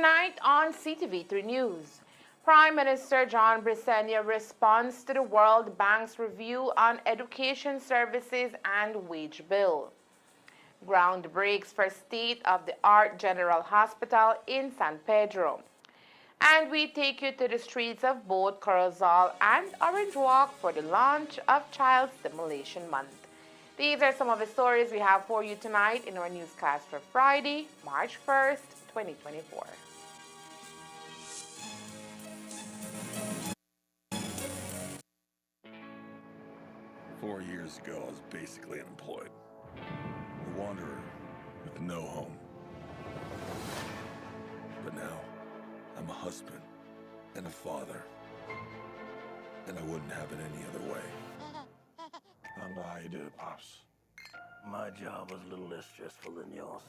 Tonight on CTV3 News, Prime Minister John Brisenia responds to the World Bank's review on education services and wage bill. Ground breaks for state-of-the-art General Hospital in San Pedro. And we take you to the streets of both Corozal and Orange Walk for the launch of Child Stimulation Month. These are some of the stories we have for you tonight in our newscast for Friday, March 1st, 2024. Four years ago, I was basically unemployed. A wanderer with no home. But now, I'm a husband and a father. And I wouldn't have it any other way. I don't know how you do it, Pops. My job was a little less stressful than yours.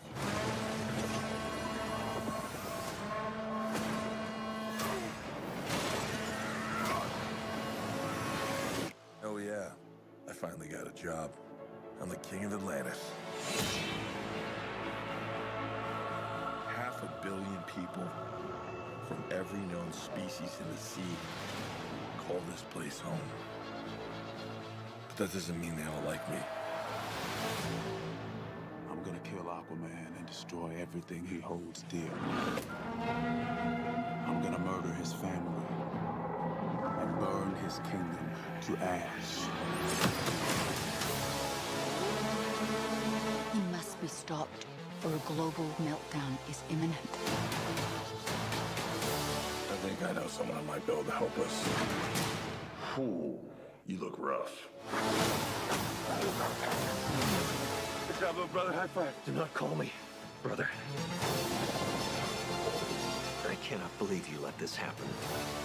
Oh yeah, I finally got a job. I'm the king of Atlantis. 500 million people from every known species in the sea call this place home. But that doesn't mean they all like me. I'm gonna kill Aquaman and destroy everything he holds dear. I'm gonna murder his family and burn his kingdom to ash. He must be stopped, or a global meltdown is imminent. I think I know someone who might be able to help us. Ooh, you look rough. Good job, little brother. High five. Do not call me brother. I cannot believe you let this happen.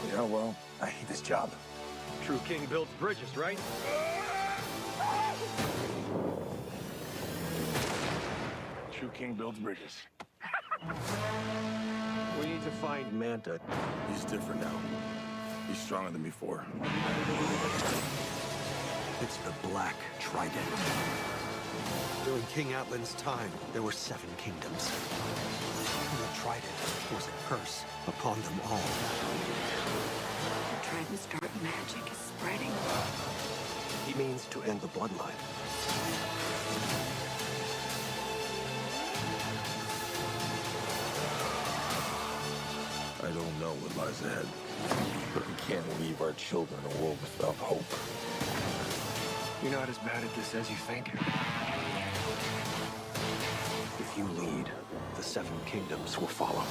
Yeah, well, I hate this job. True king builds bridges, right? True king builds bridges. We need to find Manta. He's different now. He's stronger than before. It's the Black Trident. During King Atlan's time, there were 7 kingdoms. And the Trident was a curse upon them all. The Trident's dark magic is spreading. He means to end the bloodline. I don't know what lies ahead, but we can't leave our children a world without hope. You're not as bad at this as you think. If you lead, the 7 kingdoms will follow.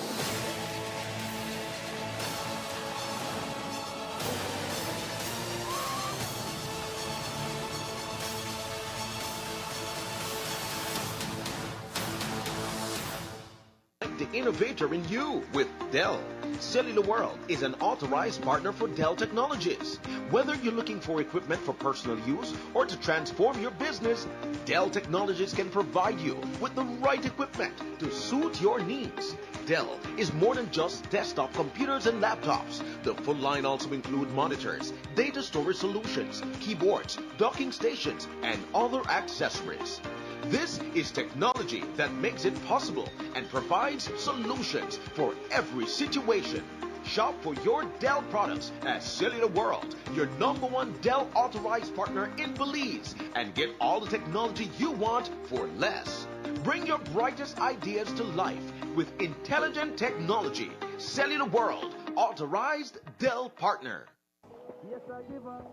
The innovator in you with Dell. Cellular World is an authorized partner for Dell Technologies. Whether you're looking for equipment for personal use or to transform your business, Dell Technologies can provide you with the right equipment to suit your needs. Dell is more than just desktop computers and laptops. The full line also includes monitors, data storage solutions, keyboards, docking stations, and other accessories. This is technology that makes it possible and provides solutions for every situation. Shop for your Dell products at Cellular World, your #1 Dell authorized partner in Belize, and get all the technology you want for less. Bring your brightest ideas to life with intelligent technology. Cellular World, authorized Dell partner. Yes, I give her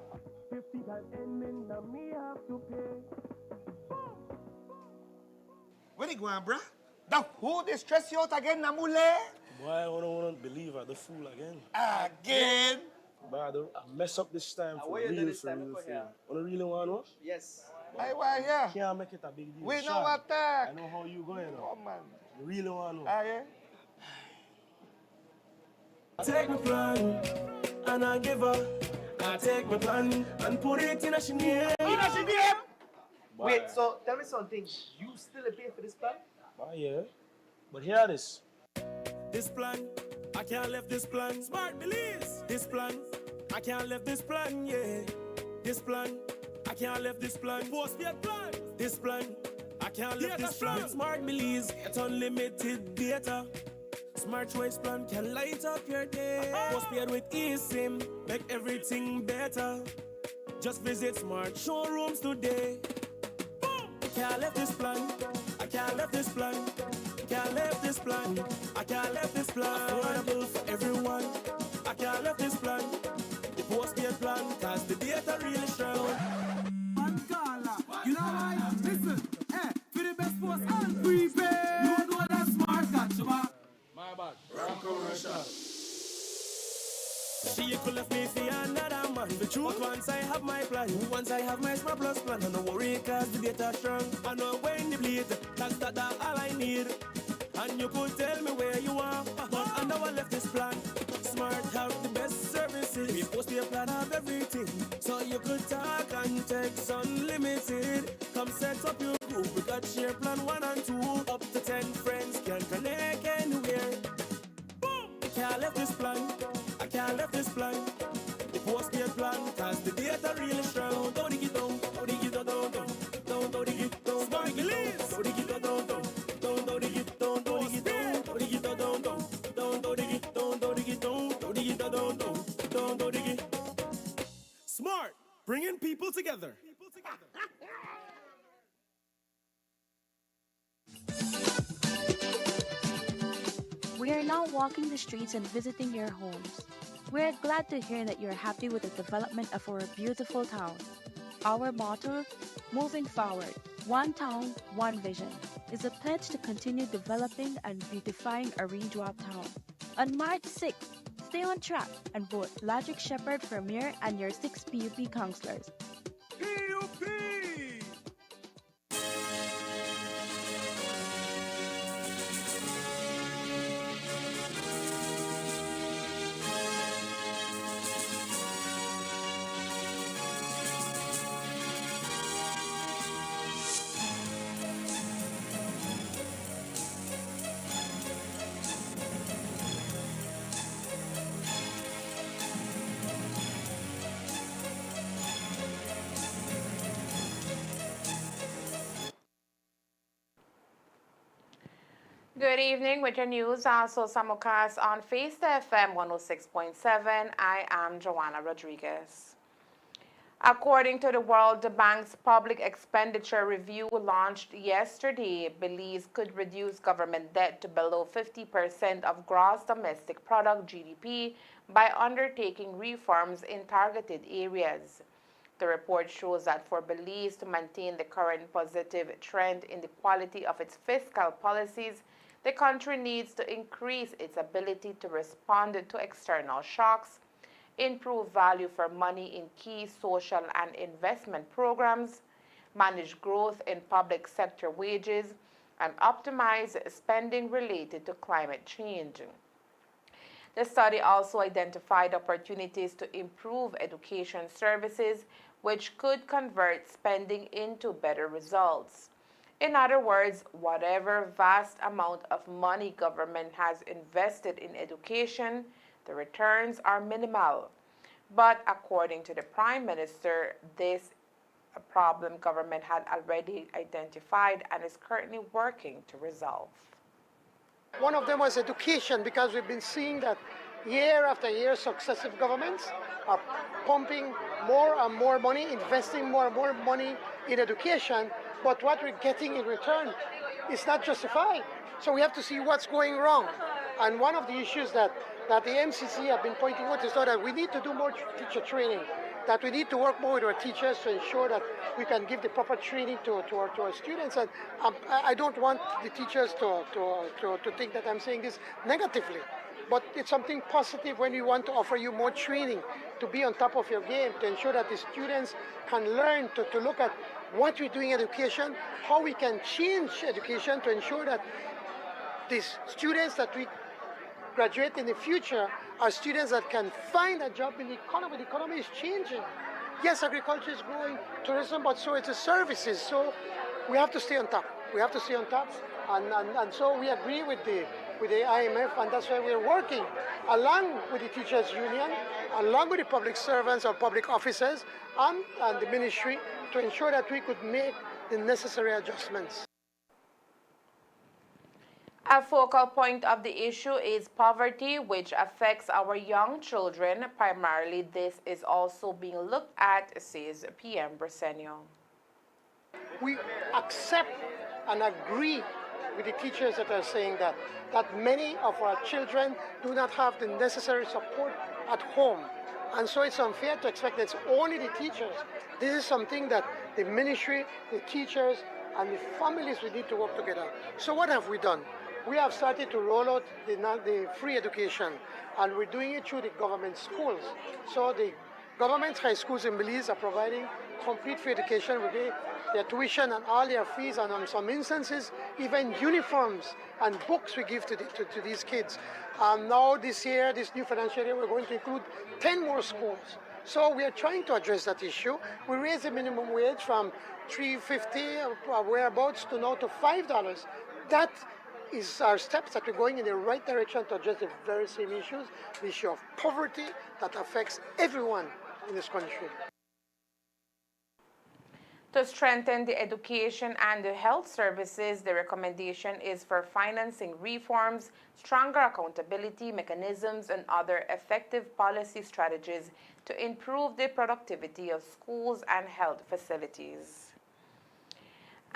50 times ending, now me have to pay. Where you going, bruh? The who they stress you out again, Namule? Boy, I don't want to believe at the fool again. Again? But I mess up this time for real, for real. You really want to know? Yes. I want here. Can't make it a big deal. We Sure. know what that. I know how you going now. Oh, man. You really want to know? Yeah? Take my plan, and I give her. I take my plan and put it in a name. In a name? Wait, so tell me something. You still pay for this plan? Yeah. But hear this. This plan, I can't left this plan. Smart Belize. This plan, I can't left this plan, yeah. This plan, I can't left this plan. Postpaid plan. This plan, I can't left this plan. With Smart Belize, get unlimited data. Smart choice plan can light up your day. Postpaid with eSIM, make everything better. Just visit Smart Showrooms today. I can't let this plan. I can't let this plan. Can't let this plan. I can't let this plan. Affordable for everyone. I can't let this plan. The postpaid plan, cause the data really strong. One caller. You know why? Listen. Hey, for the best post and prepaid. You know that smart got you back. My bad. Ram commercial. She could left me for another man. The truth, once I have my plan, once I have my Smart Plus plan, I no worry cause the data strong. I know when the bleed, that's all I need. And you could tell me where you are, but I know I left this plan. Smart have the best services. We post your plan of everything, so you could talk and text unlimited. Come set up your group. We got share plan 1 and 2. Up to 10 friends can connect anywhere. I can't left this plan. I can't left this plan. The postpaid plan, cause the data really strong. Don't dig it down, don't dig it down, don't dig it down, don't dig it down, don't dig it down, don't dig it down, don't dig it down, don't dig it down, don't dig it down, don't dig it down, don't dig it down, don't dig it. Smart, bringing people together. We are now walking the streets and visiting your homes. We're glad to hear that you're happy with the development of our beautiful town. Our motto, moving forward, one town, one vision, is a pledge to continue developing and beautifying our Ridgewater town. On March 6th, stay on track and vote Logic Shepherd for mayor and your 6 PUP councillors. PUP! Good evening with your news. Also simulcast on Face FM 106.7. I am Joanna Rodriguez. According to the World Bank's Public Expenditure Review launched yesterday, Belize could reduce government debt to below 50% of gross domestic product GDP by undertaking reforms in targeted areas. The report shows that for Belize to maintain the current positive trend in the quality of its fiscal policies, the country needs to increase its ability to respond to external shocks, improve value for money in key social and investment programs, manage growth in public sector wages, and optimize spending related to climate change. The study also identified opportunities to improve education services, which could convert spending into better results. In other words, whatever vast amount of money government has invested in education, the returns are minimal. But according to the Prime Minister, this is a problem government had already identified and is currently working to resolve. One of them was education, because we've been seeing that year after year successive governments are pumping more and more money, investing more and more money in education, but what we're getting in return is not justified. So we have to see what's going wrong. And one of the issues that the MCC have been pointing out is that we need to do more teacher training, that we need to work more with our teachers to ensure that we can give the proper training to our students. And I don't want the teachers to think that I'm saying this negatively, but it's something positive when we want to offer you more training, to be on top of your game, to ensure that the students can learn to look at what we're doing in education, how we can change education to ensure that these students that we graduate in the future are students that can find a job in the economy. The economy is changing. Yes, agriculture is growing, tourism, but so it's the services. So we have to stay on top. We have to stay on top. And so we agree with the IMF, and that's why we're working along with the teachers union, along with the public servants or public officers and the ministry, to ensure that we could make the necessary adjustments. A focal point of the issue is poverty, which affects our young children. Primarily, this is also being looked at, says PM Bresenio. We accept and agree with the teachers that are saying that many of our children do not have the necessary support at home. And so it's unfair to expect that it's only the teachers. This is something that the ministry, the teachers, and the families, we need to work together. So what have we done? We have started to roll out the free education, and we're doing it through the government schools. So the government high schools in Belize are providing complete free education with their tuition and all their fees, and in some instances, even uniforms and books we give to these kids. Now this year, this new financial year, we're going to include 10 more schools. So we are trying to address that issue. We raised the minimum wage from $3.50 whereabouts to now to $5. That is our steps that we're going in the right direction to address the very same issues, the issue of poverty that affects everyone in this country. To strengthen the education and the health services, the recommendation is for financing reforms, stronger accountability mechanisms, and other effective policy strategies to improve the productivity of schools and health facilities.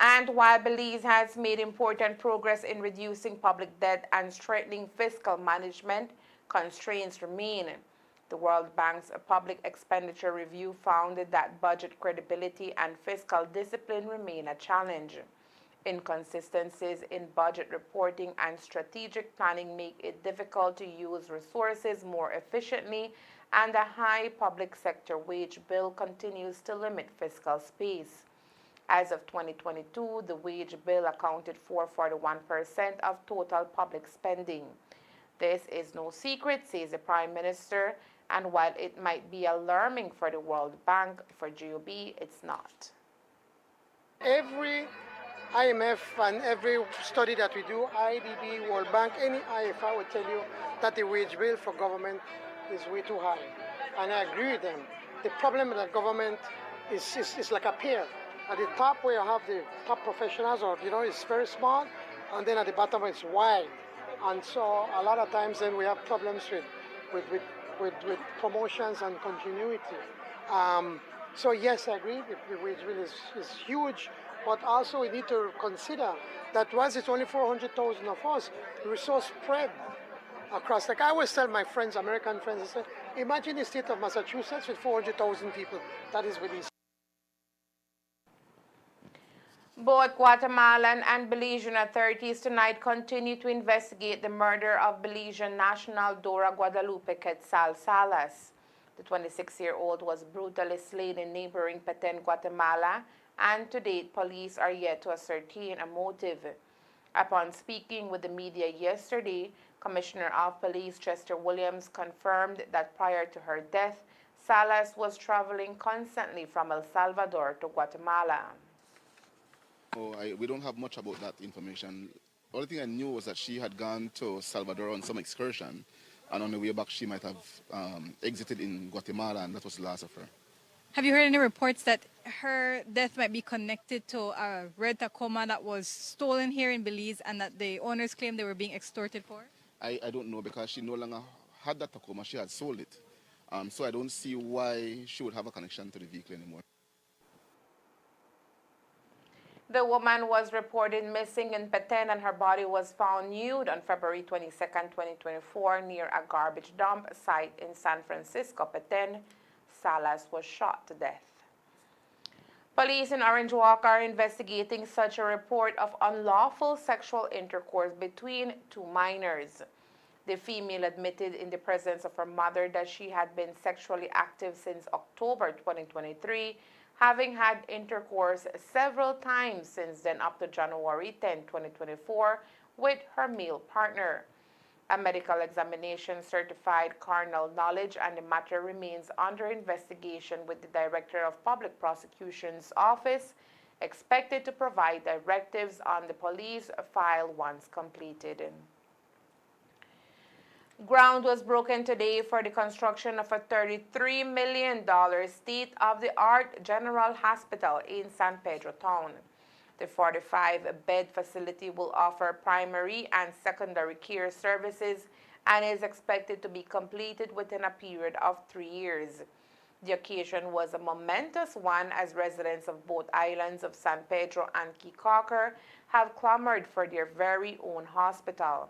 And while Belize has made important progress in reducing public debt and strengthening fiscal management, constraints remain. The World Bank's public expenditure review found that budget credibility and fiscal discipline remain a challenge. Inconsistencies in budget reporting and strategic planning make it difficult to use resources more efficiently, and a high public sector wage bill continues to limit fiscal space. As of 2022, the wage bill accounted for 41% of total public spending. This is no secret, says the Prime Minister, and while it might be alarming for the World Bank, for GOB, it's not. Every IMF and every study that we do, IDB, World Bank, any IFR will tell you that the wage bill for government is way too high. And I agree with them. The problem with the government is like a pear. At the top where you have the top professionals, or it's very small, and then at the bottom it's wide. And so a lot of times then we have problems with promotions and continuity. So yes, I agree, the wage bill is huge, but also we need to consider that once it's only 400,000 of us, we're so spread across. Like I always tell my friends, American friends, I say, imagine the state of Massachusetts with 400,000 people. That is within. Both Guatemalan and Belizean authorities tonight continue to investigate the murder of Belizean national Dora Guadalupe Quetzal Salas. The 26-year-old was brutally slain in neighboring Petén, Guatemala, and to date, police are yet to ascertain a motive. Upon speaking with the media yesterday, Commissioner of Police Chester Williams confirmed that prior to her death, Salas was traveling constantly from El Salvador to Guatemala. We don't have much about that information. The only thing I knew was that she had gone to Salvador on some excursion, and on the way back she might have exited in Guatemala, and that was the last of her. Have you heard any reports that her death might be connected to a red Tacoma that was stolen here in Belize and that the owners claim they were being extorted for? I don't know, because she no longer had that Tacoma, she had sold it. So I don't see why she would have a connection to the vehicle anymore. The woman was reported missing in Petén, and her body was found nude on February 22, 2024, near a garbage dump site in San Francisco, Petén. Salas was shot to death. Police in Orange Walk are investigating such a report of unlawful sexual intercourse between two minors. The female admitted in the presence of her mother that she had been sexually active since October 2023, having had intercourse several times since then up to January 10, 2024, with her male partner. A medical examination certified carnal knowledge, and the matter remains under investigation, with the Director of Public Prosecution's Office expected to provide directives on the police file once completed. Ground was broken today for the construction of a $33 million state-of-the-art general hospital in San Pedro town. The 45-bed facility will offer primary and secondary care services and is expected to be completed within a period of 3 years. The occasion was a momentous one as residents of both islands of San Pedro and Key have clamored for their very own hospital.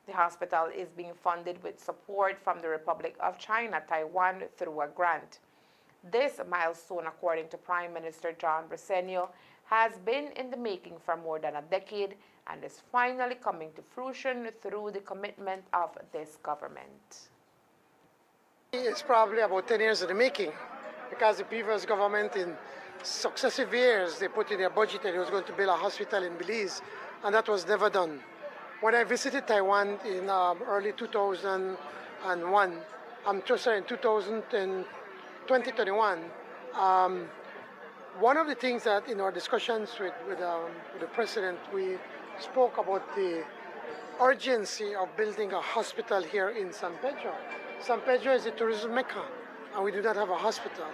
The hospital is being funded with support from the Republic of China, Taiwan, through a grant. This milestone, according to Prime Minister John Briceño, has been in the making for more than a decade and is finally coming to fruition through the commitment of this government. It's probably about 10 years in the making, because the previous government in successive years, they put in their budget that it was going to build a hospital in Belize, and that was never done. When I visited Taiwan in early 2001, in 2021, one of the things that in our discussions with the president, we spoke about the urgency of building a hospital here in San Pedro. San Pedro is a tourism mecca, and we do not have a hospital.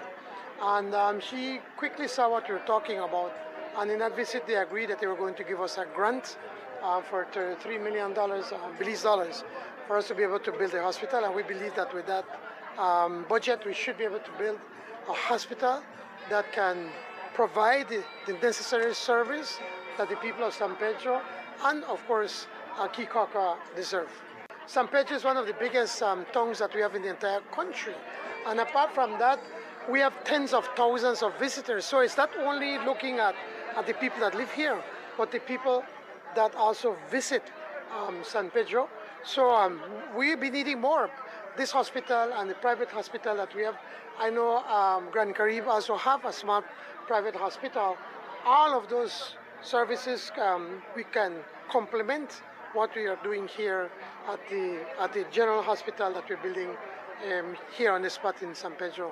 And she quickly saw what we were talking about, and in that visit they agreed that they were going to give us a grant for $3 million Belize dollars for us to be able to build a hospital, and we believe that with that budget we should be able to build a hospital that can provide the necessary service that the people of San Pedro and of course Kikaka deserve. San Pedro is one of the biggest towns that we have in the entire country, and apart from that we have tens of thousands of visitors, so it's not only looking at the people that live here but the people that also visit San Pedro. So we'll be needing more. This hospital and the private hospital that we have, I know Grand Carib also have a small private hospital. All of those services we can complement what we are doing here at the general hospital that we're building here on the spot in San Pedro.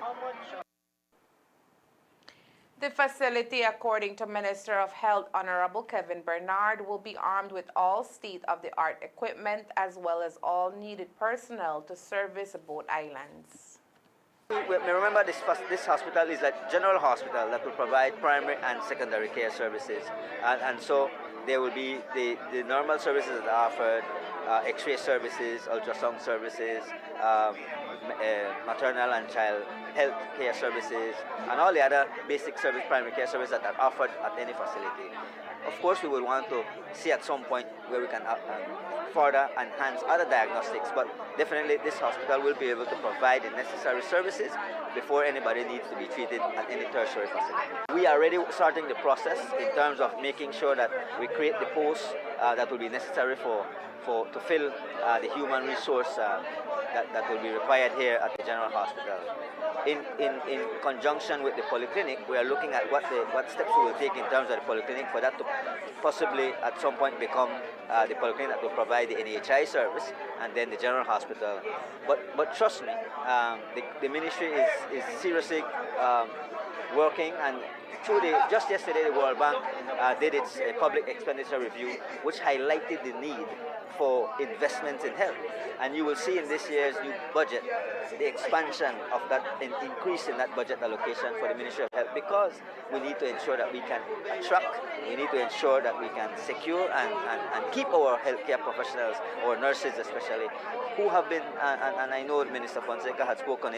The facility, according to Minister of Health Honorable Kevin Bernard, will be armed with all state-of-the-art equipment as well as all needed personnel to service both islands. Remember, this hospital is a general hospital that will provide primary and secondary care services, and so there will be the normal services that are offered, X-ray services, ultrasound services, maternal and child health care services, and all the other basic service, primary care services that are offered at any facility. Of course, we will want to see at some point where we can further enhance other diagnostics, but definitely this hospital will be able to provide the necessary services before anybody needs to be treated at any tertiary facility. We are already starting the process in terms of making sure that we create the posts that will be necessary to fill the human resource that will be required here at the General Hospital. In conjunction with the polyclinic, we are looking at what steps we will take in terms of the polyclinic for that to possibly at some point become the polyclinic that will provide the NHI service and then the General Hospital. But trust me, the ministry is seriously working, and just yesterday the World Bank did its public expenditure review, which highlighted the need for investments in health. And you will see in this year's new budget the expansion of that, increase in that budget allocation for the Ministry of Health, because we need to ensure that we can attract, we need to ensure that we can secure and keep our healthcare professionals, our nurses especially, who have been, and I know Minister Fonseca had spoken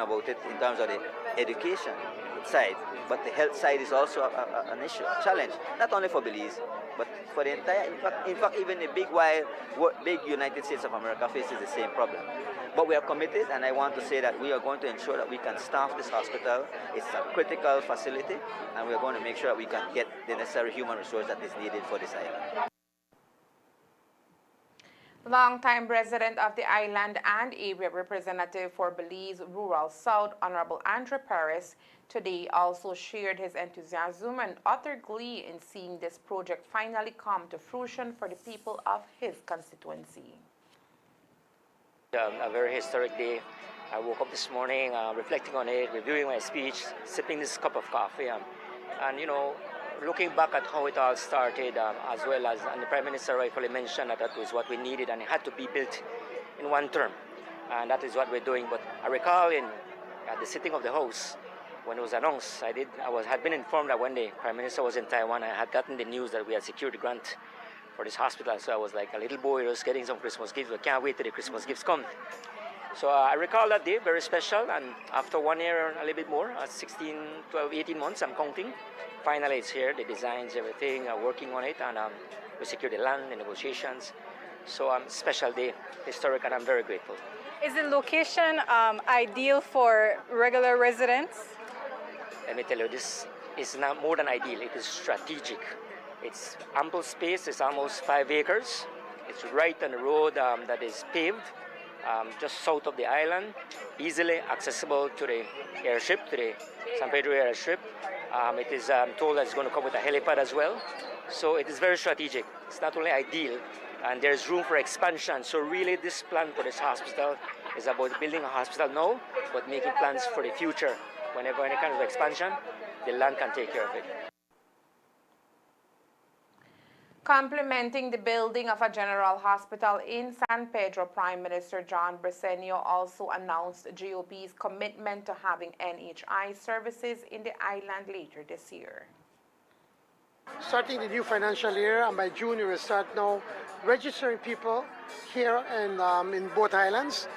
about it in terms of the education side, but the health side is also an issue, a challenge, not only for Belize, but for the entire, in fact even the big United States of America faces the same problem. But we are committed, and I want to say that we are going to ensure that we can staff this hospital. It's a critical facility, and we are going to make sure that we can get the necessary human resource that is needed for this island. Longtime resident of the island and area representative for Belize Rural South, Honorable Andre Perez, today also shared his enthusiasm and utter glee in seeing this project finally come to fruition for the people of his constituency. A very historic day. I woke up this morning reflecting on it, reviewing my speech, sipping this cup of coffee, and you know, looking back at how it all started, as well as, and the Prime Minister rightfully mentioned that that was what we needed, and it had to be built in one term, and that is what we're doing. But I recall at the sitting of the House, when it was announced, had been informed that when the Prime Minister was in Taiwan, I had gotten the news that we had secured the grant for this hospital. So I was like a little boy just getting some Christmas gifts. I can't wait till the Christmas gifts come. So I recall that day, very special. And after 1 year, a little bit more, 16, 12, 18 months, I'm counting. Finally, it's here, the designs, everything, working on it. And we secured the land, the negotiations. So special day, historic, and I'm very grateful. Is the location ideal for regular residents? Let me tell you, this is not more than ideal. It is strategic. It's ample space. It's almost 5 acres. It's right on the road that is paved, just south of the island, easily accessible to the airstrip, to the San Pedro airstrip. It is told that it's going to come with a helipad as well. So it is very strategic. It's not only ideal, and there's room for expansion. So really, this plan for this hospital is about building a hospital now, but making plans for the future. Whenever any kind of expansion, the land can take care of it. Complementing the building of a general hospital in San Pedro, Prime Minister John Briceño also announced GOP's commitment to having NHI services in the island later this year. Starting the new financial year, and by June we will start now registering people here in both islands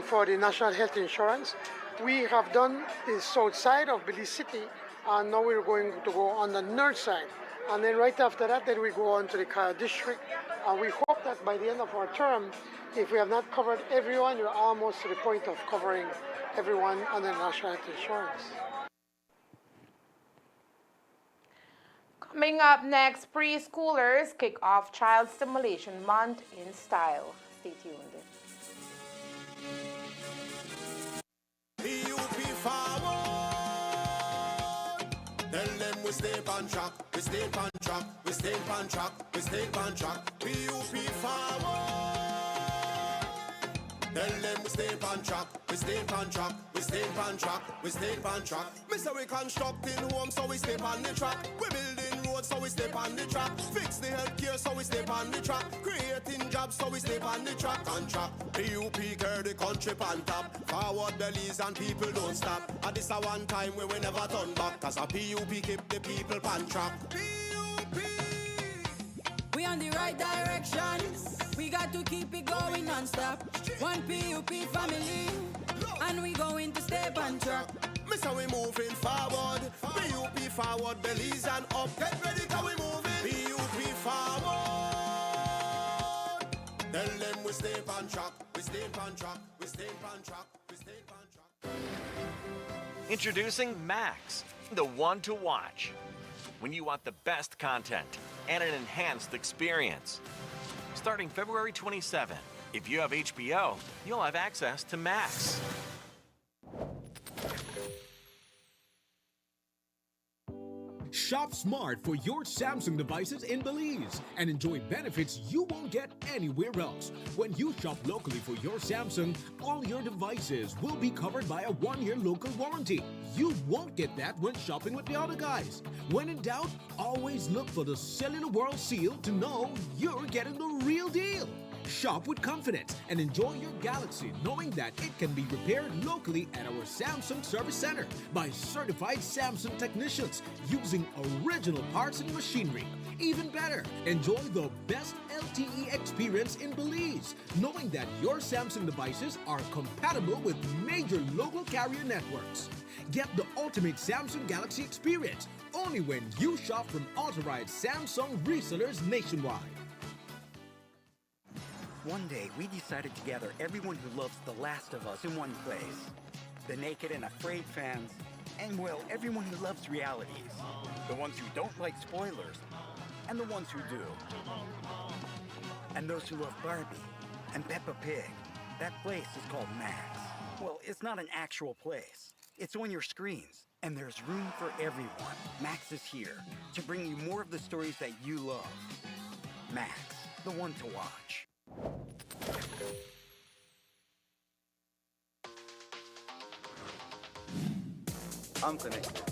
for the national health insurance. We have done the south side of Belize City, and now we're going to go on the north side. And then right after that, then we go on to the Kaya district. And we hope that by the end of our term, if we have not covered everyone, we're almost to the point of covering everyone under national health insurance. Coming up next, preschoolers kick off Child Stimulation Month in style. Stay tuned. Tell them we stay on track, we stay on track, we stay on track, we stay on track. PUP forward. Tell them we stay on track, we stay on track, we stay on track, we stay on track. Me say we constructing homes, so we stay on the track. We building roads, so we stay on the track. Fix the healthcare, so we stay on the track. Creating jobs, so we stay on the track. On track. PUP carry the country on top. Forward bellies and people don't stop. And this a one time where we never turn back. Cause a PUP keep the people on track. PUP! We on the right direction. We got to keep it going non-stop. One PUP family, and we going to stay on track. Me say we moving forward. PUP forward, bellies and up. Get ready, cause we moving. PUP forward. Tell them we stay on track. We stay on track. We stay on track. We stay on track. Introducing Max, the one to watch. When you want the best content and an enhanced experience. Starting February 27, if you have HBO, you'll have access to Max. Shop smart for your Samsung devices in Belize and enjoy benefits you won't get anywhere else. When you shop locally for your Samsung, all your devices will be covered by a 1-year local warranty. You won't get that when shopping with the other guys. When in doubt, always look for the Cellular World seal to know you're getting the real deal. Shop with confidence and enjoy your Galaxy knowing that it can be repaired locally at our Samsung Service Center by certified Samsung technicians using original parts and machinery. Even better, enjoy the best LTE experience in Belize, knowing that your Samsung devices are compatible with major local carrier networks. Get the ultimate Samsung Galaxy experience only when you shop from authorized Samsung resellers nationwide. One day, we decided to gather everyone who loves The Last of Us in one place. The naked and afraid fans, and well, everyone who loves realities. The ones who don't like spoilers, and the ones who do. And those who love Barbie and Peppa Pig. That place is called Max. Well, it's not an actual place. It's on your screens, and there's room for everyone. Max is here to bring you more of the stories that you love. Max, the one to watch. I'm connected.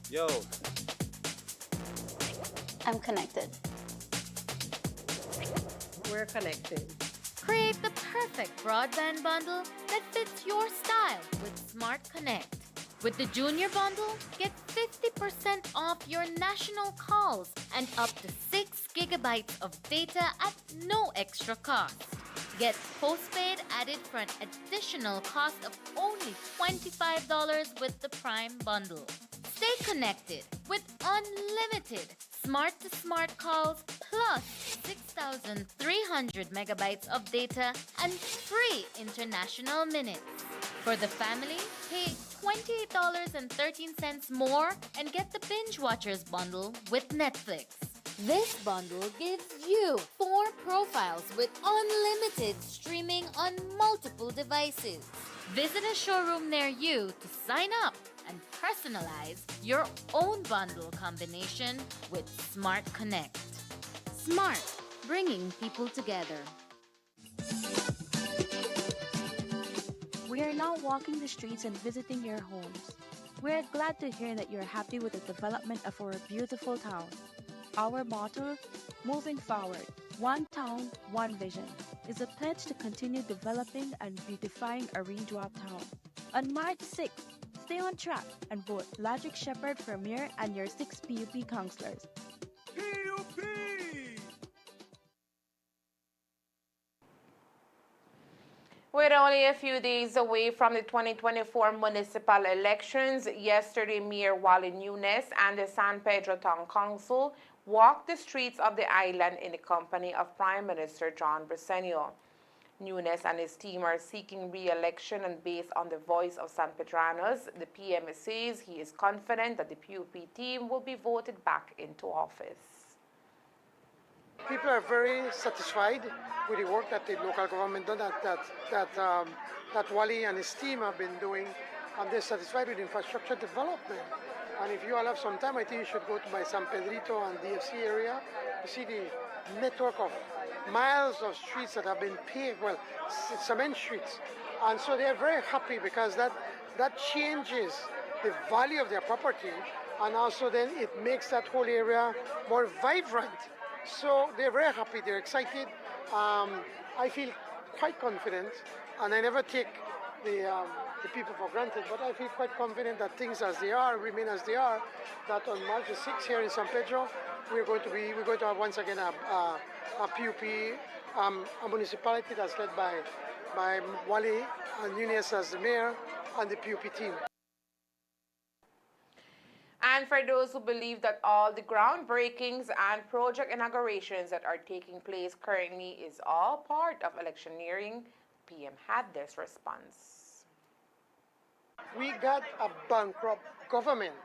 Yo. I'm connected. We're connected. Create the perfect broadband bundle that fits your style with Smart Connect. With the Junior Bundle, get 50% off your national calls and up to 6 gigabytes of data at no extra cost. Get postpaid added for an additional cost of only $25 with the Prime Bundle. Stay connected with unlimited smart-to-smart calls plus 6,300 megabytes of data and free international minutes. For the family, pay $28.13 more and get the Binge Watchers bundle with Netflix. This bundle gives you 4 profiles with unlimited streaming on multiple devices. Visit a showroom near you to sign up and personalize your own bundle combination with Smart Connect. Smart, bringing people together. We are now walking the streets and visiting your homes. We are glad to hear that you're happy with the development of our beautiful town. Our motto, moving forward, one town, one vision, is a pledge to continue developing and beautifying a Ridgewater town. On March 6th, stay on track and vote Logic Shepherd for mayor and your 6 PUP councillors. PUP! With only a few days away from the 2024 municipal elections, yesterday Mayor Wally Nunes and the San Pedro Town Council walked the streets of the island in the company of Prime Minister John Briceño. Nunes and his team are seeking re-election, and based on the voice of San Pedranos, the PM says he is confident that the PUP team will be voted back into office. People are very satisfied with the work that the local government done, that Wally and his team have been doing, and they're satisfied with infrastructure development. And if you all have some time, I think you should go to my San Pedrito and DFC area to see the network of miles of streets that have been paved, well, cement streets. And so they're very happy because that changes the value of their property, and also then it makes that whole area more vibrant. So they're very happy, they're excited. I feel quite confident, and I never take the people for granted, but I feel quite confident that things as they are, remain as they are, that on March the 6th here in San Pedro, we're going to have once again a PUP, a municipality that's led by Wally and Nunes as the mayor and the PUP team. And for those who believe that all the groundbreakings and project inaugurations that are taking place currently is all part of electioneering, PM had this response. We got a bankrupt government.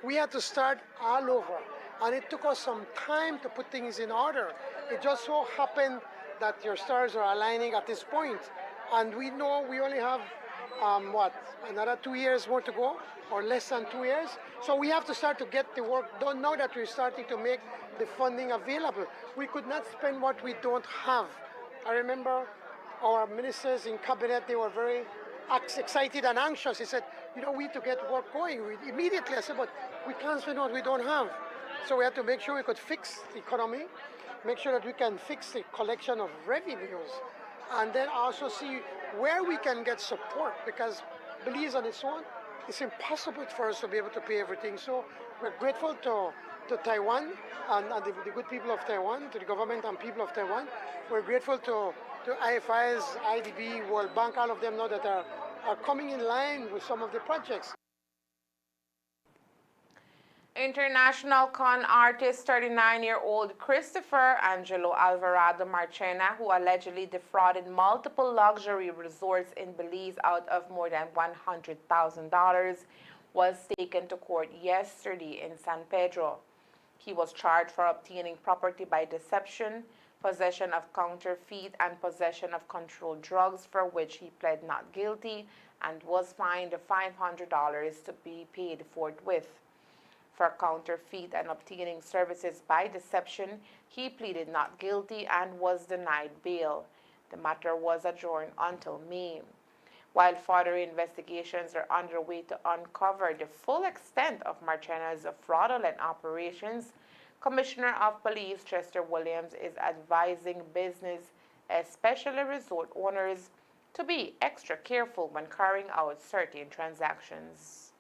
We had to start all over, and it took us some time to put things in order. It just so happened that your stars are aligning at this point, and we know we only have another 2 years more to go, or less than 2 years. So we have to start to get the work done now that we're starting to make the funding available. We could not spend what we don't have. I remember our ministers in cabinet, they were very excited and anxious. He said, we need to get work going. Immediately I said, but we can't spend what we don't have. So we had to make sure we could fix the economy, make sure that we can fix the collection of revenues, and then also see where we can get support, because Belize on its own, it's impossible for us to be able to pay everything. So we're grateful to Taiwan and the good people of Taiwan, to the government and people of Taiwan. We're grateful to IFIs, IDB, World Bank, all of them now that are coming in line with some of the projects. International con artist 39-year-old Christopher Angelo Alvarado Marchena, who allegedly defrauded multiple luxury resorts in Belize out of more than $100,000, was taken to court yesterday in San Pedro. He was charged for obtaining property by deception, possession of counterfeit, and possession of controlled drugs, for which he pled not guilty and was fined $500 to be paid forthwith. For counterfeit and obtaining services by deception, he pleaded not guilty and was denied bail. The matter was adjourned until May. While further investigations are underway to uncover the full extent of Marchena's fraudulent operations, Commissioner of Police Chester Williams is advising business, especially resort owners, to be extra careful when carrying out certain transactions.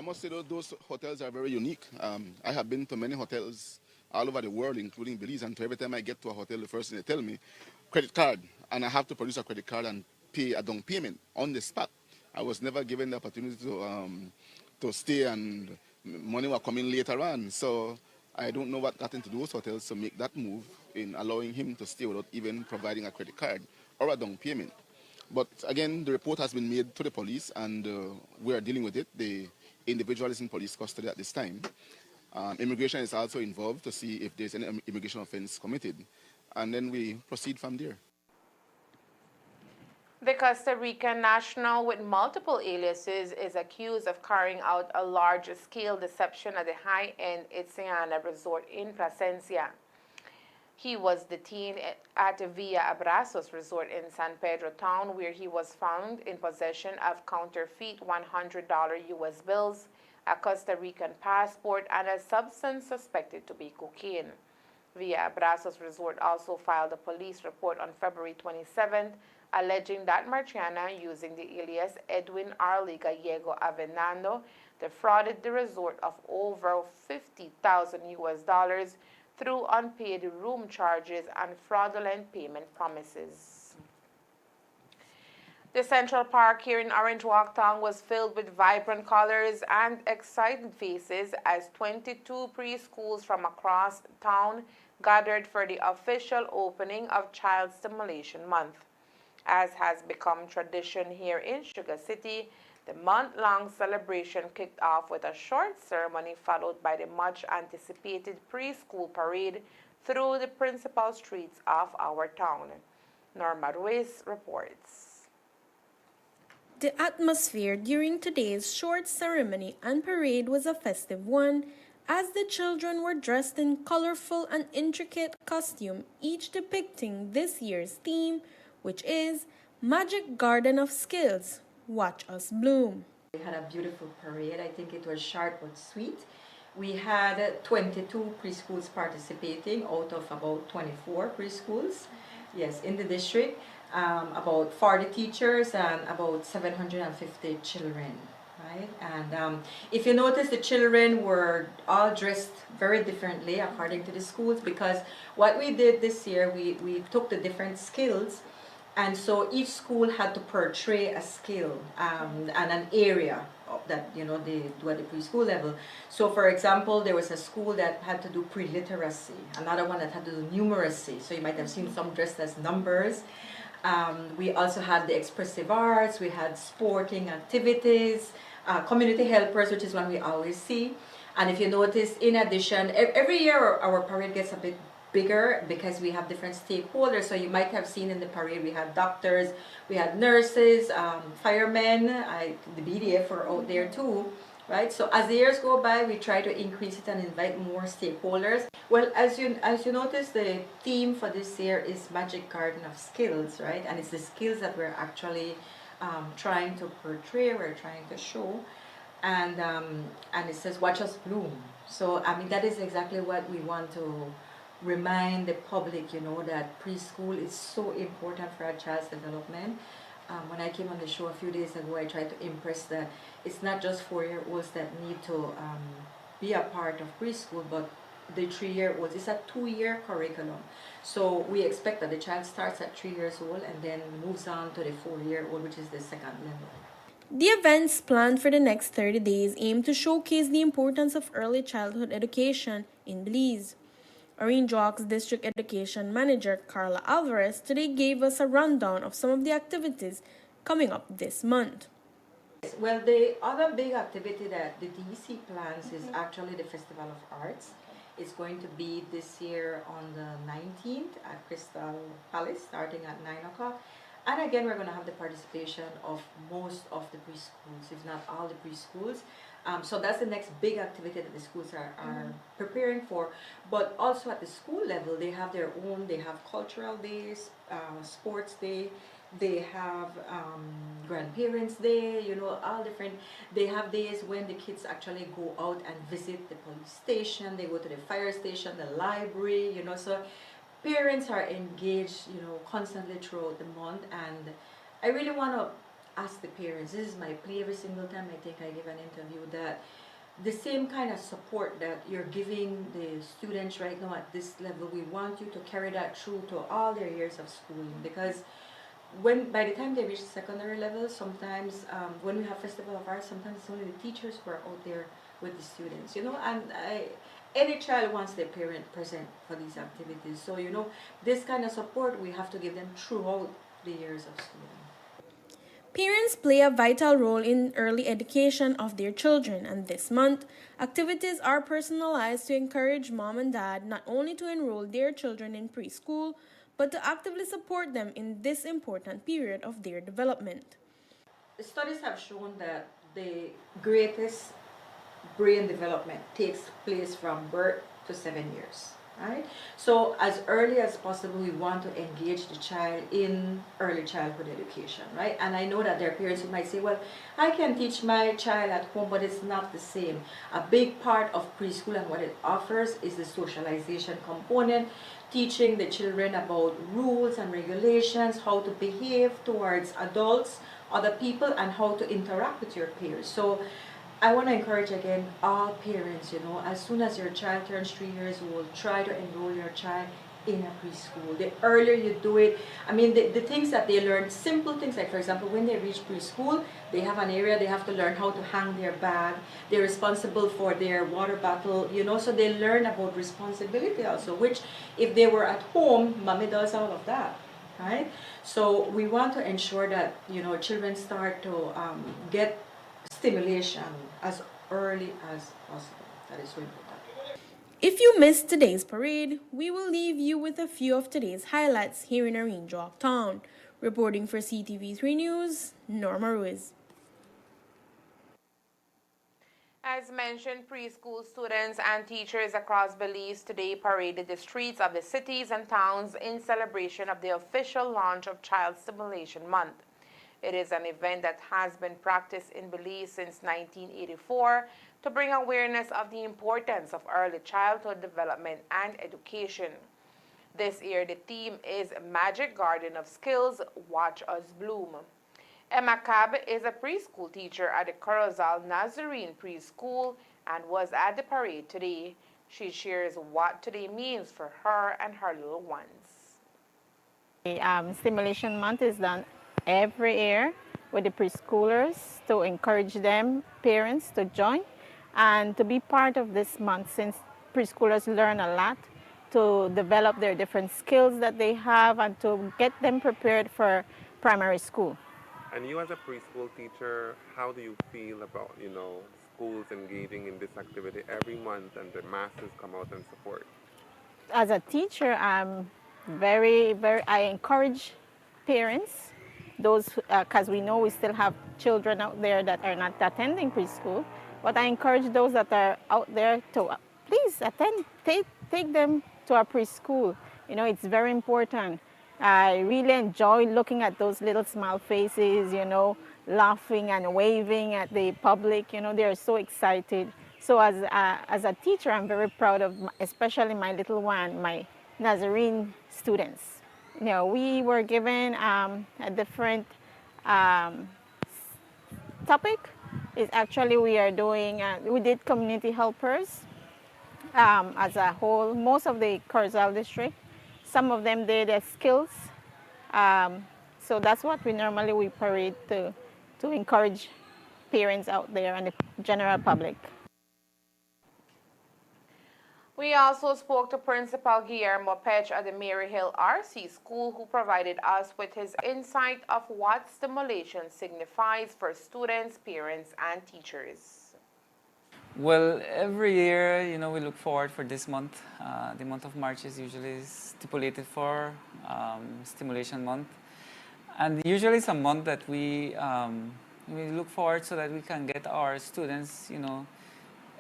I must say those hotels are very unique. I have been to many hotels all over the world, including Belize, and every time I get to a hotel, the first thing they tell me, credit card, and I have to produce a credit card and pay a down payment on the spot. I was never given the opportunity to stay, and money were coming later on. So I don't know what got into those hotels to make that move in allowing him to stay without even providing a credit card or a down payment. But again, the report has been made to the police, and we are dealing with it. The individual is in police custody at this time. Immigration is also involved to see if there's any immigration offense committed, and then we proceed from there. The Costa Rican national with multiple aliases is accused of carrying out a large-scale deception at the high-end Itziana resort in Plasencia. He was detained at Villa Abrazos resort in San Pedro town, where he was found in possession of counterfeit $100 US bills, a Costa Rican passport, and a substance suspected to be cocaine. Villa Abrazos resort also filed a police report on February 27th, alleging that Marciana, using the alias Edwin Arley Gallego Avenando, defrauded the resort of over $50,000 US through unpaid room charges and fraudulent payment promises. The Central Park here in Orange Walk Town was filled with vibrant colors and excited faces as 22 preschools from across town gathered for the official opening of Child Stimulation Month. As has become tradition here in Sugar City, the month-long celebration kicked off with a short ceremony followed by the much-anticipated preschool parade through the principal streets of our town. Norma Ruiz reports. The atmosphere during today's short ceremony and parade was a festive one, as the children were dressed in colorful and intricate costume, each depicting this year's theme, which is Magic Garden of Skills, Watch Us Bloom. We had a beautiful parade. I think it was short but sweet. We had 22 preschools participating out of about 24 preschools, yes, in the district. About 40 teachers and about 750 children, right? And if you notice, the children were all dressed very differently according to the schools, because what we did this year, we took the different skills, and so each school had to portray a skill and an area that, you know, they do at the preschool level. So for example, there was a school that had to do pre-literacy, another one that had to do numeracy. So you might have seen some dressed as numbers. We also had the expressive arts, we had sporting activities, community helpers, which is one we always see. And if you notice, in addition, every year our parade gets a bit bigger because we have different stakeholders. So you might have seen in the parade we had doctors, we had nurses, firemen, the BDF were out there too, right? So as the years go by, we try to increase it and invite more stakeholders. Well, as you notice, the theme for this year is Magic Garden of Skills, right? And it's the skills that we're actually trying to portray, we're trying to show. And it says, watch us bloom. So, I mean, that is exactly what we want to remind the public, you know, that preschool is so important for a child's development. When I came on the show a few days ago, I tried to impress that it's not just 4-year-olds that need to be a part of preschool, but the 3-year-olds. It's a 2-year curriculum. So we expect that the child starts at 3 years old and then moves on to the 4-year-old, which is the second level. The events planned for the next 30 days aim to showcase the importance of early childhood education in Belize. Orange Walk's District Education Manager, Carla Alvarez, today gave us a rundown of some of the activities coming up this month. Well, the other big activity that the DEC plans is actually the Festival of Arts. It's going to be this year on the 19th at Crystal Palace, starting at 9 o'clock. And again, we're going to have the participation of most of the preschools, if not all the preschools. So that's the next big activity that the schools are preparing for. But also at the school level, they have their own, they have cultural days, sports day, they have grandparents day, you know, all different. They have days when the kids actually go out and visit the police station, they go to the fire station, the library, you know. So parents are engaged, you know, constantly throughout the month, and I really want to ask the parents, this is my plea every single time I think I give an interview, that the same kind of support that you're giving the students right now at this level, we want you to carry that through to all their years of schooling, because by the time they reach the secondary level, sometimes when we have Festival of Arts, sometimes it's only the teachers who are out there with the students, and any child wants their parent present for these activities. So, this kind of support we have to give them throughout the years of schooling. Parents play a vital role in early education of their children, and this month, activities are personalized to encourage mom and dad not only to enroll their children in preschool, but to actively support them in this important period of their development. Studies have shown that the greatest brain development takes place from birth to 7 years. Right? So as early as possible, we want to engage the child in early childhood education, right? And I know that there are parents who might say, well, I can teach my child at home, but it's not the same. A big part of preschool and what it offers is the socialization component, teaching the children about rules and regulations, how to behave towards adults, other people, and how to interact with your peers. So I want to encourage again all parents, as soon as your child turns 3 years old, try to enroll your child in a preschool. The earlier you do it, the things that they learn, simple things like, for example, when they reach preschool, they have an area they have to learn how to hang their bag. They're responsible for their water bottle, so they learn about responsibility also, which if they were at home, mommy does all of that. Right? So we want to ensure that, children start to get stimulation as early as possible. That is so important. If you missed today's parade, we will leave you with a few of today's highlights here in Orange Town. Reporting for CTV3 News, Norma Ruiz. As mentioned, preschool students and teachers across Belize today paraded the streets of the cities and towns in celebration of the official launch of Child Stimulation Month. It is an event that has been practiced in Belize since 1984 to bring awareness of the importance of early childhood development and education. This year, the theme is Magic Garden of Skills, Watch Us Bloom. Emma Cab is a preschool teacher at the Corozal Nazarene Preschool and was at the parade today. She shares what today means for her and her little ones. Stimulation Month is done every year with the preschoolers to encourage them, parents, to join and to be part of this month, since preschoolers learn a lot to develop their different skills that they have and to get them prepared for primary school. And you as a preschool teacher, how do you feel about, schools engaging in this activity every month and the masses come out and support? As a teacher, I'm I encourage parents, because we know we still have children out there that are not attending preschool, but I encourage those that are out there to please attend, take them to a preschool. It's very important. I really enjoy looking at those little smile faces, laughing and waving at the public. They're so excited. So as a teacher, I'm very proud of, especially my little one, my Nazarene students. We were given a different topic. Is actually we are doing, we did community helpers as a whole, most of the Corozal district. Some of them did skills. So that's what we parade to encourage parents out there and the general public. We also spoke to Principal Guillermo Pech at the Mary Hill RC School, who provided us with his insight of what stimulation signifies for students, parents, and teachers. Well, every year, we look forward for this month. The month of March is usually stipulated for Stimulation Month. And usually it's a month that we look forward so that we can get our students,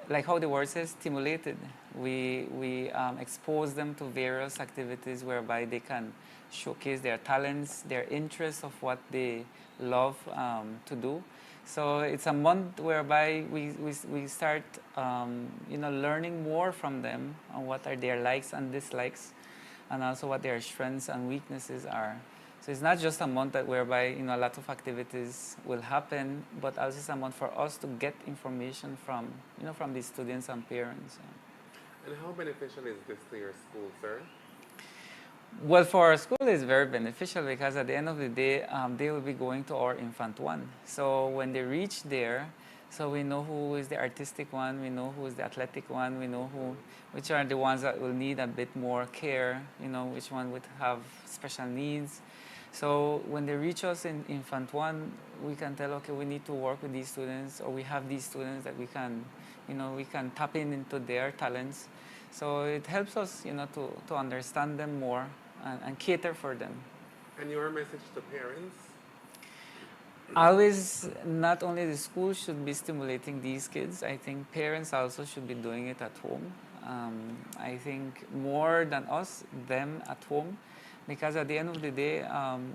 like how the word says, stimulated. We expose them to various activities whereby they can showcase their talents, their interests of what they love to do. So it's a month whereby we start, learning more from them on what are their likes and dislikes, and also what their strengths and weaknesses are. So So it's not just a month that whereby a lot of activities will happen, but also it's a month for us to get information from from the students and parents. And how beneficial is this to your school, sir? Well, for our school, it's very beneficial because at the end of the day, they will be going to our Infant 1. So when they reach there, so we know who is the artistic one, we know who is the athletic one, we know which are the ones that will need a bit more care, which one would have special needs. So when they reach us in Infant 1, we can tell, okay, we need to work with these students, or we have these students that we can tap into their talents. So it helps us, to understand them more and cater for them. And your message to parents? Always, not only the school should be stimulating these kids, I think parents also should be doing it at home. I think more than us, them at home, because at the end of the day,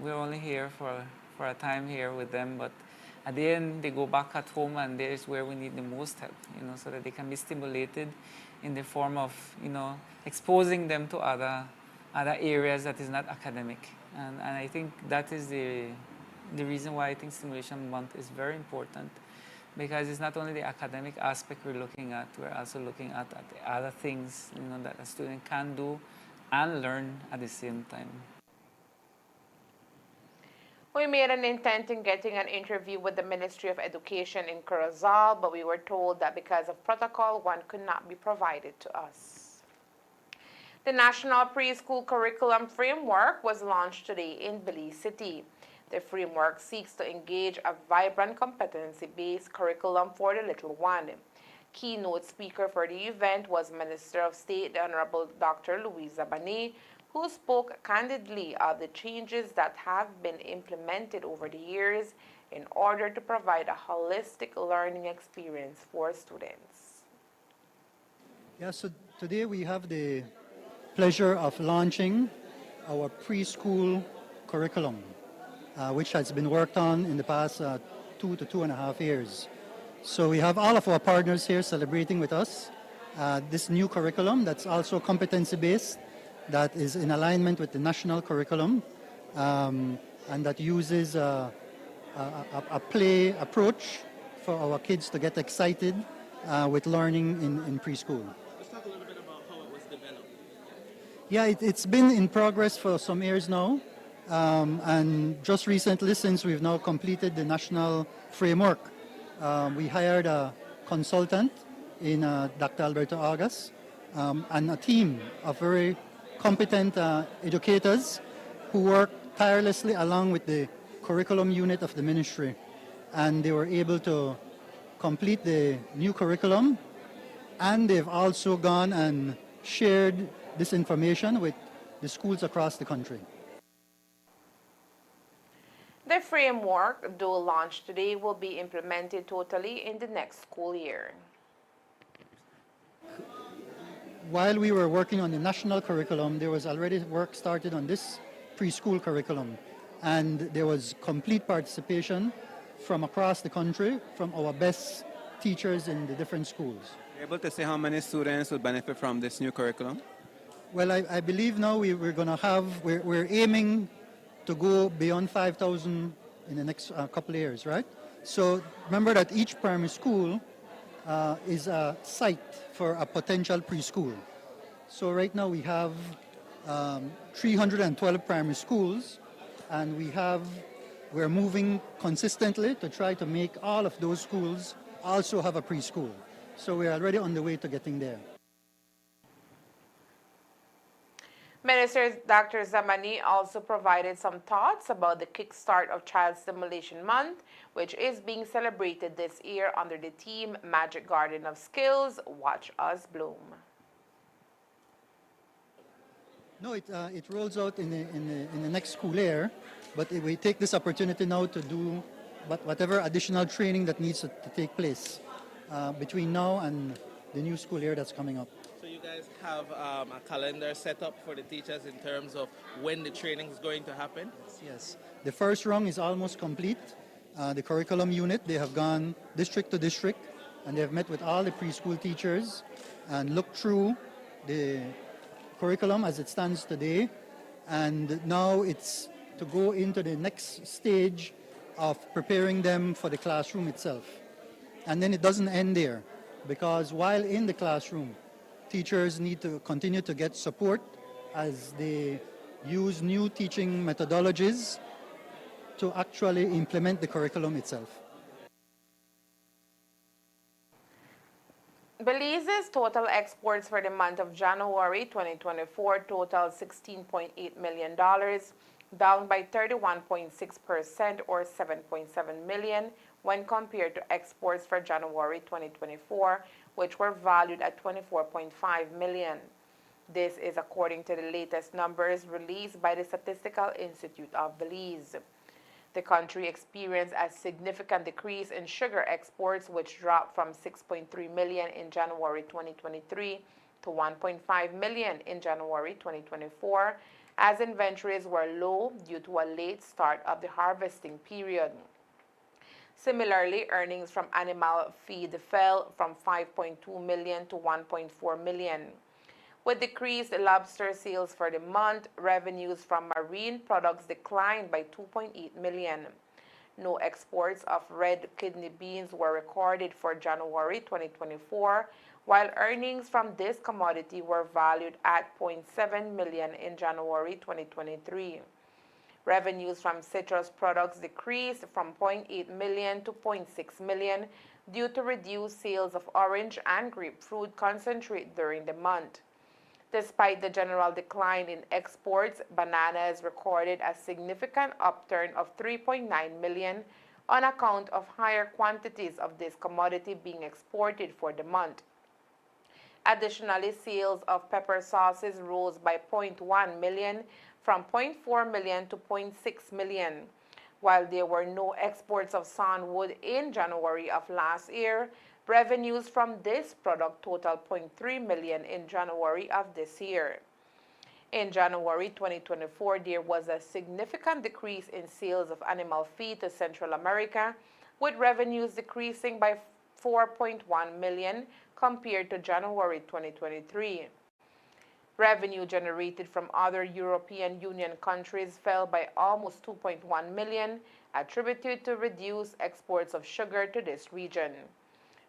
we're only here for a time here with them, but at the end, they go back at home, and there's where we need the most help, so that they can be stimulated in the form of, exposing them to other areas that is not academic. And I think that is the reason why I think Stimulation Month is very important, because it's not only the academic aspect we're looking at, we're also looking at the other things, that a student can do and learn at the same time. We made an intent in getting an interview with the Ministry of Education in Curacao, but we were told that because of protocol, one could not be provided to us. The National Preschool Curriculum Framework was launched today in Belize City. The framework seeks to engage a vibrant competency-based curriculum for the little one. Keynote speaker for the event was Minister of State, the Honorable Dr. Louisa Bani, who spoke candidly of the changes that have been implemented over the years in order to provide a holistic learning experience for students. Yeah, so today we have the pleasure of launching our preschool curriculum, which has been worked on in the past 2 to 2.5 years. So we have all of our partners here celebrating with us this new curriculum that's also competency-based, that is in alignment with the national curriculum, and that uses a play approach for our kids to get excited with learning in preschool. Let's talk a little bit about how it was developed. Yeah, it's been in progress for some years now, and just recently, since we've now completed the national framework, we hired a consultant in Dr. Alberto August, and a team of very competent educators who work tirelessly along with the curriculum unit of the ministry, and they were able to complete the new curriculum, and they've also gone and shared this information with the schools across the country. The framework, though launched today, will be implemented totally in the next school year. While we were working on the national curriculum, there was already work started on this preschool curriculum, and there was complete participation from across the country, from our best teachers in the different schools. You're able to say how many students would benefit from this new curriculum? Well, I believe now we're going to have, we're aiming to go beyond 5,000 in the next couple of years, right? So remember that each primary school is a site for a potential preschool. So right now we have 312 primary schools, and we're moving consistently to try to make all of those schools also have a preschool. So we're already on the way to getting there. Minister Dr. Zamani also provided some thoughts about the kickstart of Child Stimulation Month, which is being celebrated this year under the theme Magic Garden of Skills, Watch Us Bloom. No, it rolls out in the next school year, but we take this opportunity now to do whatever additional training that needs to take place between now and the new school year that's coming up. So you guys have a calendar set up for the teachers in terms of when the training is going to happen? Yes. The first rung is almost complete. The curriculum unit, they have gone district to district, and they have met with all the preschool teachers and looked through the curriculum as it stands today. And now it's to go into the next stage of preparing them for the classroom itself. And then it doesn't end there, because while in the classroom, teachers need to continue to get support as they use new teaching methodologies to actually implement the curriculum itself. Belize's total exports for the month of January 2024 totaled $16.8 million, down by 31.6% or $7.7 million when compared to exports for January 2024, which were valued at $24.5 million. This is according to the latest numbers released by the Statistical Institute of Belize. The country experienced a significant decrease in sugar exports, which dropped from 6.3 million in January 2023 to 1.5 million in January 2024, as inventories were low due to a late start of the harvesting period. Similarly, earnings from animal feed fell from 5.2 million to 1.4 million. With decreased lobster sales for the month, revenues from marine products declined by 2.8 million. No exports of red kidney beans were recorded for January 2024, while earnings from this commodity were valued at 0.7 million in January 2023. Revenues from citrus products decreased from 0.8 million to 0.6 million due to reduced sales of orange and grapefruit concentrate during the month. Despite the general decline in exports, bananas recorded a significant upturn of 3.9 million on account of higher quantities of this commodity being exported for the month. Additionally, sales of pepper sauces rose by 0.1 million from 0.4 million to 0.6 million. While there were no exports of sandwood in January of last year, revenues from this product totaled 0.3 million in January of this year. In January 2024, there was a significant decrease in sales of animal feed to Central America, with revenues decreasing by 4.1 million compared to January 2023. Revenue generated from other European Union countries fell by almost 2.1 million, attributed to reduced exports of sugar to this region.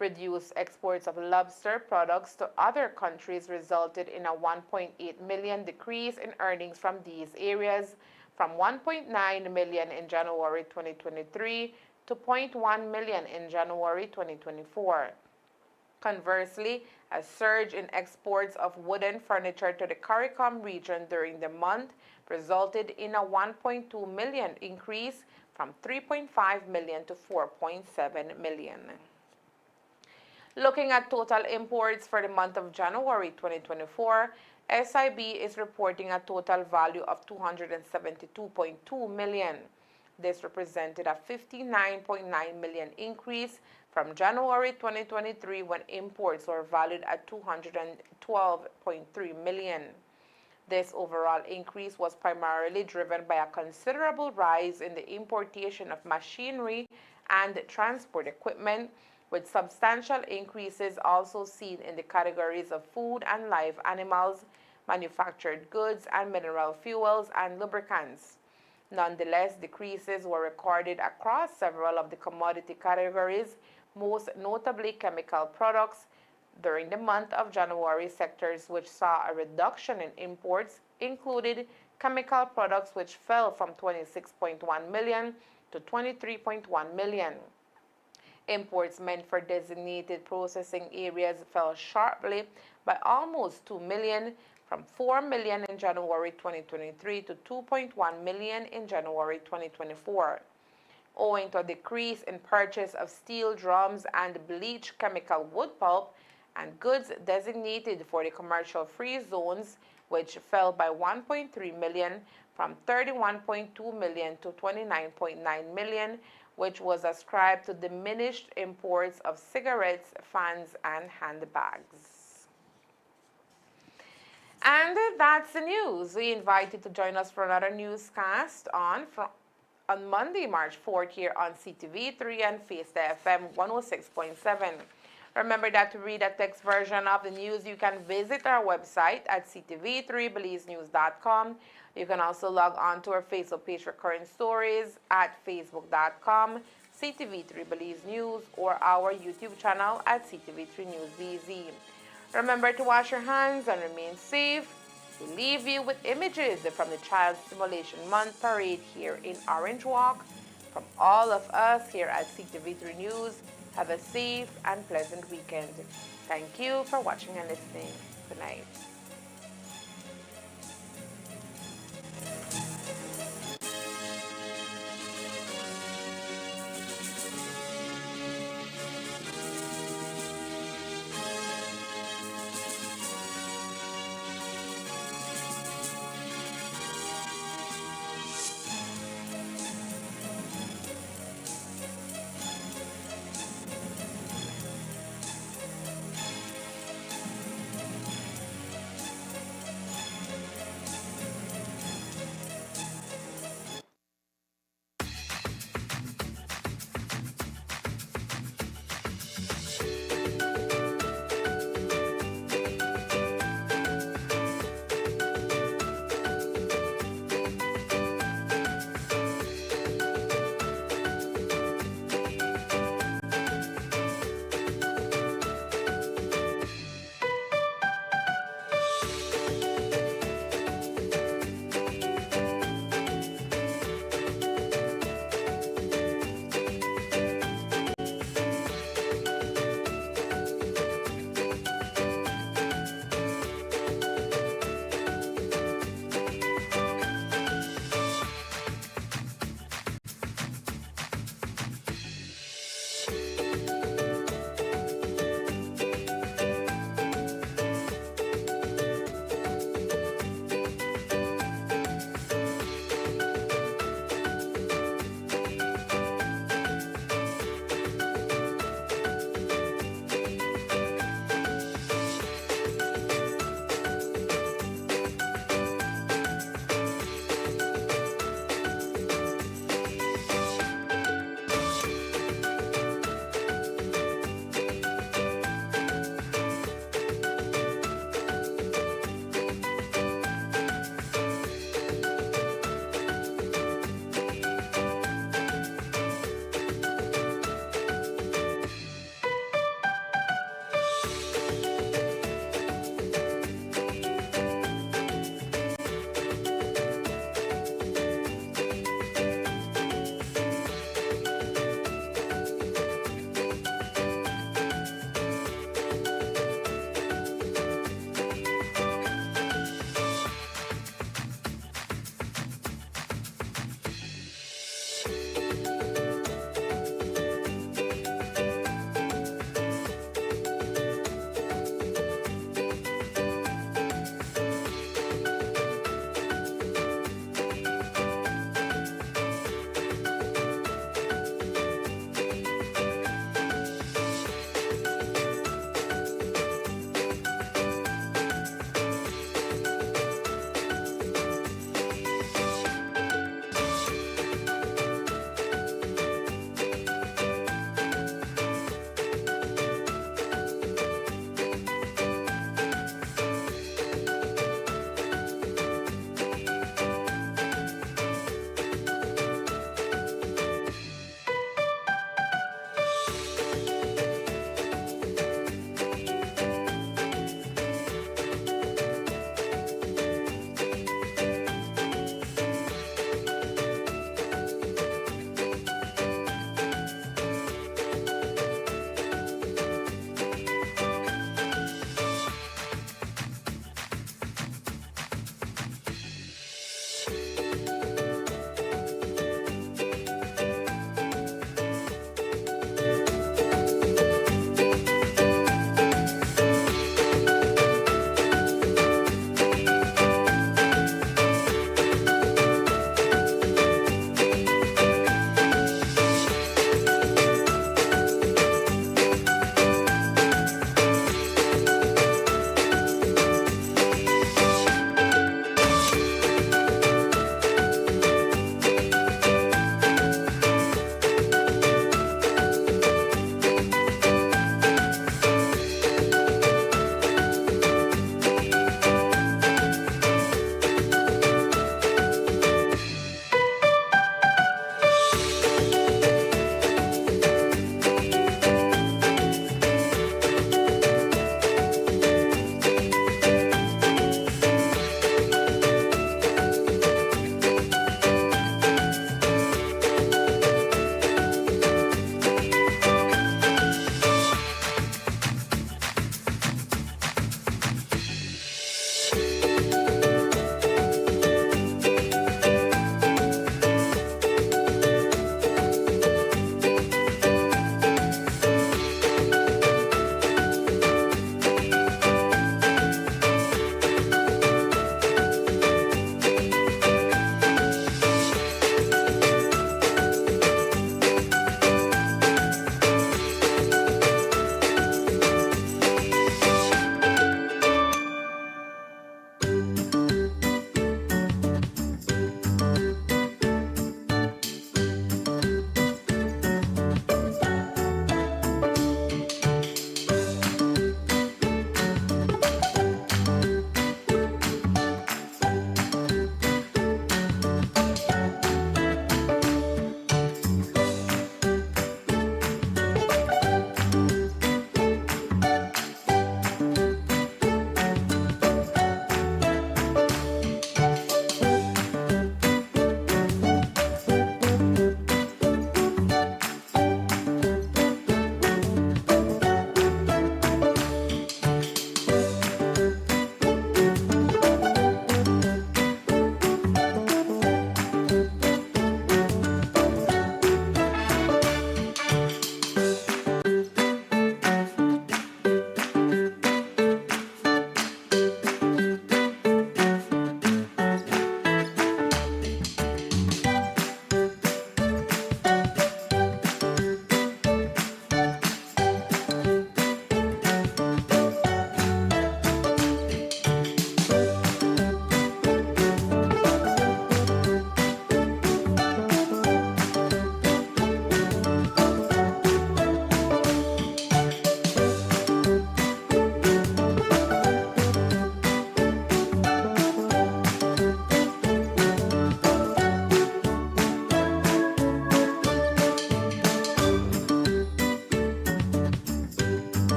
Reduced exports of lobster products to other countries resulted in a 1.8 million decrease in earnings from these areas, from 1.9 million in January 2023 to 0.1 million in January 2024. Conversely, a surge in exports of wooden furniture to the CARICOM region during the month resulted in a 1.2 million increase from 3.5 million to 4.7 million. Looking at total imports for the month of January 2024, SIB is reporting a total value of 272.2 million. This represented a 59.9 million increase from January 2023, when imports were valued at 212.3 million. This overall increase was primarily driven by a considerable rise in the importation of machinery and transport equipment, with substantial increases also seen in the categories of food and live animals, manufactured goods, and mineral fuels and lubricants. Nonetheless, decreases were recorded across several of the commodity categories, most notably chemical products. During the month of January, sectors which saw a reduction in imports included chemical products, which fell from 26.1 million to 23.1 million. Imports meant for designated processing areas fell sharply by almost 2 million, from 4 million in January 2023 to 2.1 million in January 2024. Owing to a decrease in purchase of steel drums and bleached chemical wood pulp and goods designated for the commercial free zones, which fell by 1.3 million from 31.2 million to 29.9 million, which was ascribed to diminished imports of cigarettes, fans, and handbags. And that's the news. We invite you to join us for another newscast on Monday, March 4th here on CTV3 and Face FM 106.7. Remember that to read a text version of the news, you can visit our website at CTV3BelizeNews.com. You can also log on to our Facebook page for current stories at Facebook.com, CTV3 Belize News, or our YouTube channel at CTV3 News BZ. Remember to wash your hands and remain safe. We leave you with images from the Child Stimulation Month parade here in Orange Walk. From all of us here at CTV3 News, have a safe and pleasant weekend. Thank you for watching and listening. Good night.